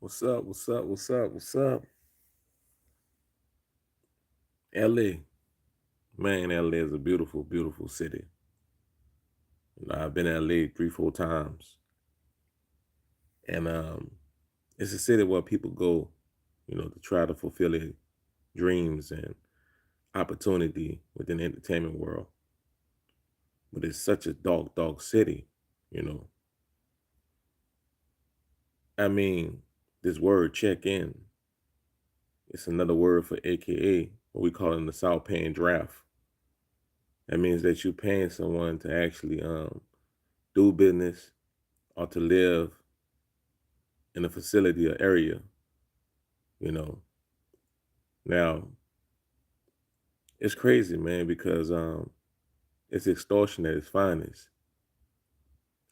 What's up? What's up? What's up? What's up? LA. Man, LA is a beautiful, beautiful city. I've been to LA 3, 4 times. And it's a city where people go, to try to fulfill their dreams and opportunity within the entertainment world. But it's such a dog, dog city, you know. I mean, this word check in, it's another word for AKA, what we call in the South paying draft. That means that you're paying someone to actually do business or to live in a facility or area, you know. Now, it's crazy, man, because it's extortion at its finest.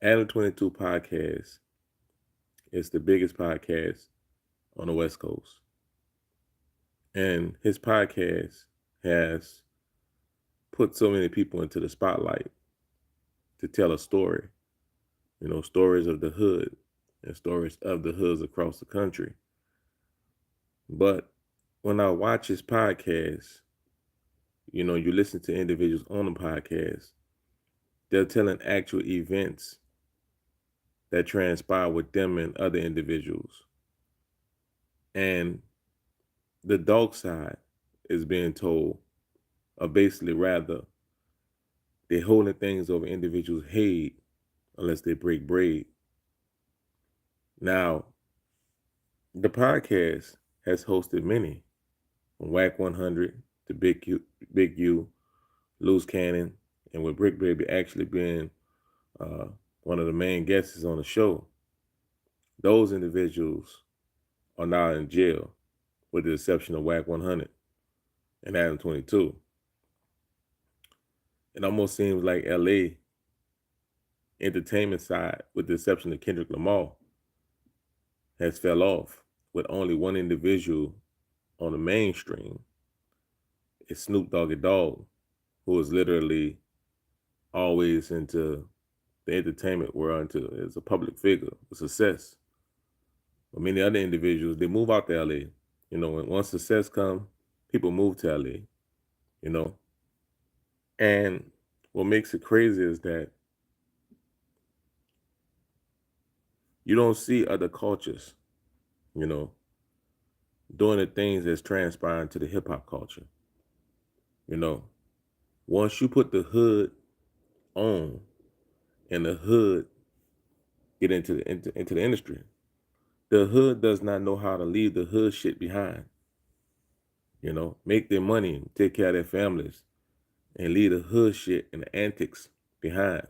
Adam 22 podcast is the biggest podcast on the West Coast. And his podcast has put so many people into the spotlight to tell a story, stories of the hood and stories of the hoods across the country. But when I watch his podcast, you listen to individuals on the podcast, they're telling actual events that transpire with them and other individuals. And the dark side is being told, or basically rather, they're holding things over individuals' head unless they break bread. Now, the podcast has hosted many, from Whack 100 to Big U, Loose Cannon, and with Brick Baby actually being one of the main guests on the show. Those individuals are now in jail, with the exception of Whack 100 and Adam 22. It almost seems like LA entertainment side, with the exception of Kendrick Lamar, has fell off with only one individual on the mainstream. It's Snoop Doggy Dogg, who is literally always into the entertainment world, as a public figure, a success. But many other individuals, they move out to LA. And once success comes, people move to LA, you know. And what makes it crazy is that you don't see other cultures, you know, doing the things that's transpiring to the hip hop culture. You know, once you put the hood on and the hood get into the industry, the hood does not know how to leave the hood shit behind. Make their money, take care of their families, and leave the hood shit and the antics behind.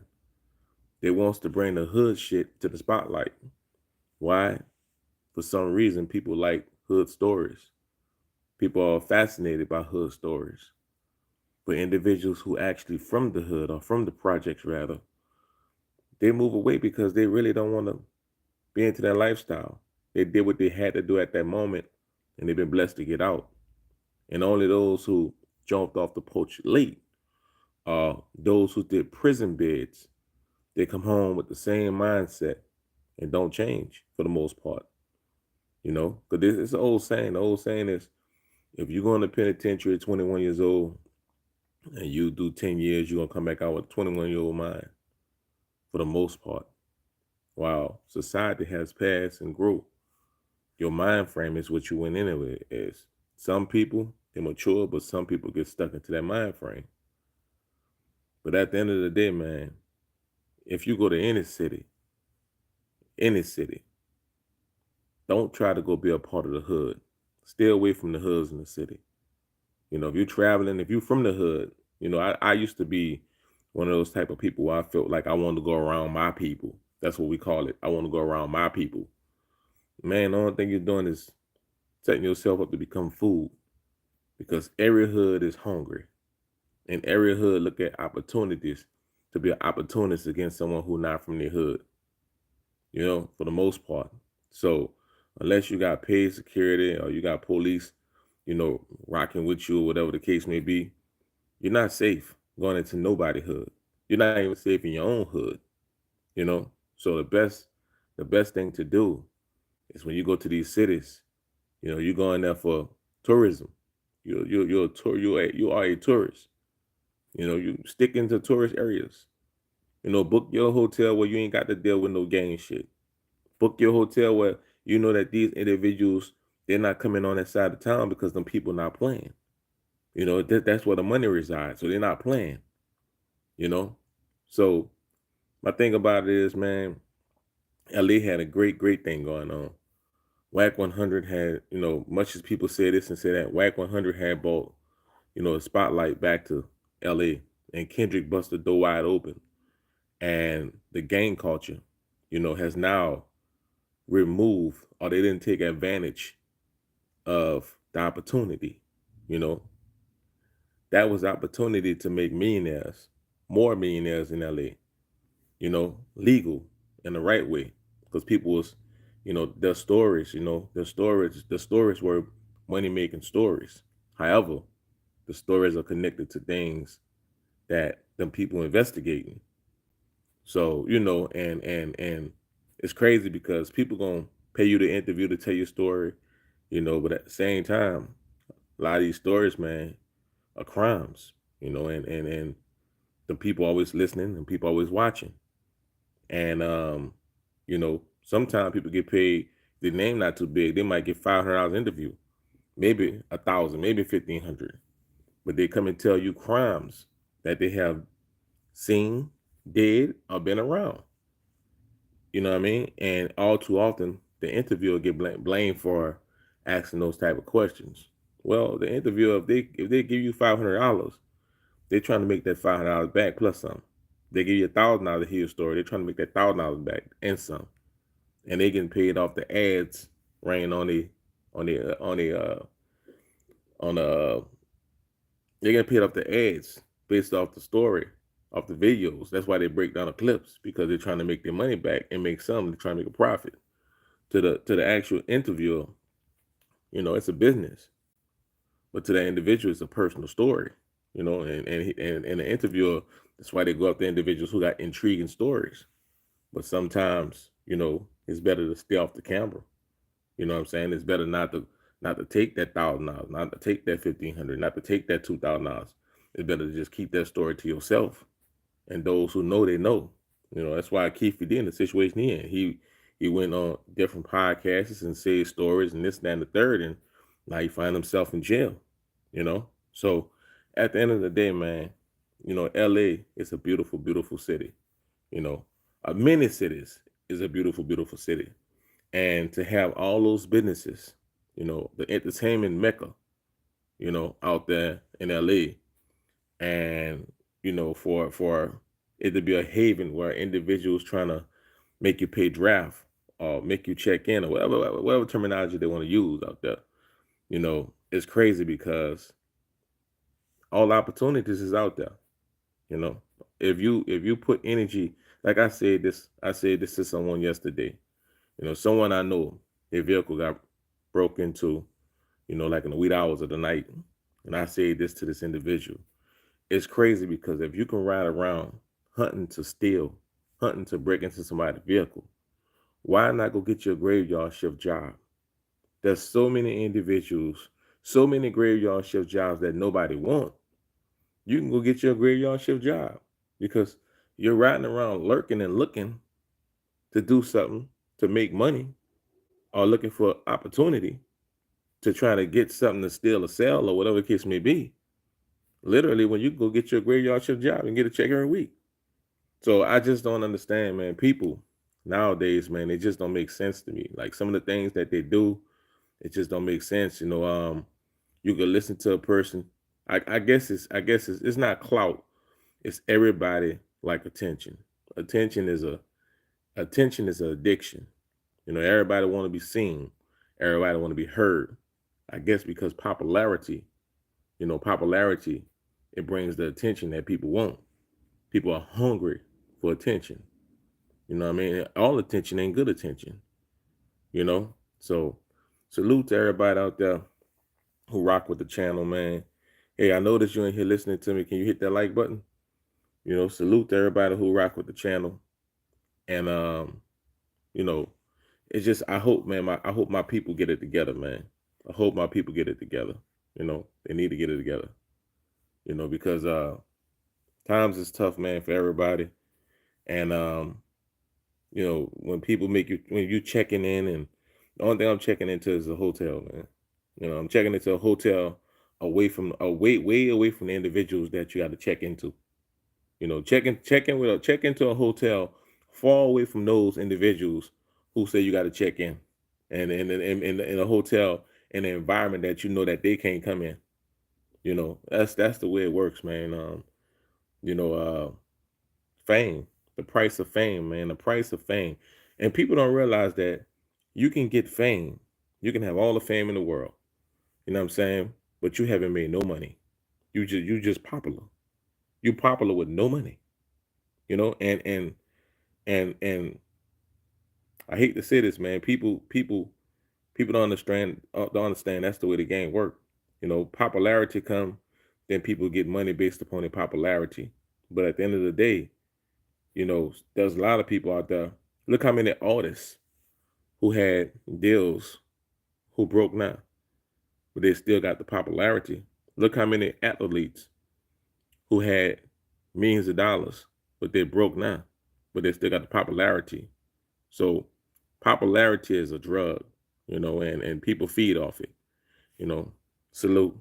They wants to bring the hood shit to the spotlight. Why? For some reason, people like hood stories. People are fascinated by hood stories. But individuals who actually from the hood or from the projects rather, they move away because they really don't want to be into that lifestyle. They did what they had to do at that moment, and they've been blessed to get out. And only those who jumped off the porch late are those who did prison bids. They come home with the same mindset and don't change for the most part. Because it's an old saying. The old saying is, if you go in the penitentiary at 21 years old and you do 10 years, you're going to come back out with a 21-year-old mind for the most part. While society has passed and grew, your mind frame is what you went in with. Is some people, they mature, but some people get stuck into that mind frame. But at the end of the day, man, if you go to any city, don't try to go be a part of the hood. Stay away from the hoods in the city. If you're traveling, if you're from the hood, I used to be one of those type of people where I felt like I wanted to go around my people. That's what we call it. I want to go around my people. Man, the only thing you're doing is setting yourself up to become food, because every hood is hungry, and every hood look at opportunities to be an opportunist against someone who not from their hood, for the most part. So unless you got paid security or you got police, rocking with you or whatever the case may be, you're not safe going into nobody's hood. You're not even safe in your own hood, So the best thing to do It's when you go to these cities, you go in there for tourism. You're a tour. You are a tourist. You stick into tourist areas. Book your hotel where you ain't got to deal with no gang shit. Book your hotel where you know that these individuals, they're not coming on that side of town because them people not playing. That's where the money resides. So they're not playing. You know. So my thing about it is, man, LA had a great thing going on. Whack 100 had, much as people say this and say that, Whack 100 had brought, the spotlight back to LA, and Kendrick busted the door wide open. And the gang culture, has now removed, or they didn't take advantage of the opportunity. You know, that was opportunity to make millionaires, more millionaires in LA, legal in the right way. Because people was, their stories, the stories were money making stories. However, the stories are connected to things that them people investigating. So, and it's crazy because people gonna pay you to interview to tell your story, but at the same time, a lot of these stories, man, are crimes, and the people always listening and people always watching. And sometimes people get paid, the name not too big, they might get $500 interview, maybe 1,000, maybe 1,500. But they come and tell you crimes that they have seen, did, or been around. You know what I mean? And all too often, the interviewer get blamed for asking those type of questions. Well, the interviewer, if they give you $500, they're trying to make that $500 back plus some. They give you $1,000 to hear your story. They're trying to make that $1,000 back and some, and they getting paid off the ads ran on the they getting paid off the ads based off the story, off the videos. That's why they break down the clips, because they're trying to make their money back and make some. They're trying to make a profit. To the actual interviewer, it's a business, but to that individual, it's a personal story. And the interviewer, that's why they go after individuals who got intriguing stories. But sometimes, it's better to stay off the camera. You know what I'm saying? It's better not to take that $1,000, not to take that 1,500, not to take that $2,000. It's better to just keep that story to yourself. And those who know, they know. That's why Keith did in the situation he in. He went on different podcasts and said stories and this, that, and the third, and now he find himself in jail. So at the end of the day, man, LA is a beautiful, beautiful city. Many cities is a beautiful, beautiful city. And to have all those businesses, the entertainment mecca, out there in LA, and for it to be a haven where individuals trying to make you pay draft or make you check in or whatever terminology they want to use out there, it's crazy because all opportunities is out there. If you put energy, like I said this to someone yesterday. Someone I know, their vehicle got broke into, like in the wee hours of the night. And I say this to this individual. It's crazy because if you can ride around hunting to steal, hunting to break into somebody's vehicle, why not go get your graveyard shift job? There's so many individuals, so many graveyard shift jobs that nobody wants. You can go get your graveyard shift job because you're riding around lurking and looking to do something to make money, or looking for opportunity to try to get something to steal or sell or whatever the case may be. Literally, when you go get your graveyard shift job and get a check every week. So I just don't understand, man. People nowadays, man, they just don't make sense to me. Like some of the things that they do, it just don't make sense. You could listen to a person. I guess it's not clout. It's everybody like attention. Attention is an addiction. Everybody want to be seen. Everybody want to be heard. I guess because popularity, it brings the attention that people want. People are hungry for attention. You know what I mean? All attention ain't good attention. So salute to everybody out there who rock with the channel, man. Hey, I noticed you in here listening to me. Can you hit that like button? Salute to everybody who rock with the channel. And you know, it's just I hope, man, I hope my people get it together, man. I hope my people get it together. They need to get it together. Because times is tough, man, for everybody. And when people when you checking in, and the only thing I'm checking into is a hotel, man. I'm checking into a hotel way away from the individuals that you got to check into. Check into a hotel far away from those individuals who say you got to check in, and in a hotel in an environment that that they can't come in. That's the way it works, man. You know, fame, the price of fame, man, the price of fame, and people don't realize that you can get fame, you can have all the fame in the world. You know what I'm saying? But you haven't made no money. You just popular. You popular with no money. And I hate to say this, man. People don't understand that's the way the game work. Popularity come, then people get money based upon their popularity. But at the end of the day, there's a lot of people out there. Look how many artists who had deals who broke now, but they still got the popularity. Look how many athletes who had millions of dollars, but they're broke now, but they still got the popularity. So popularity is a drug, and people feed off it. you know. Salute.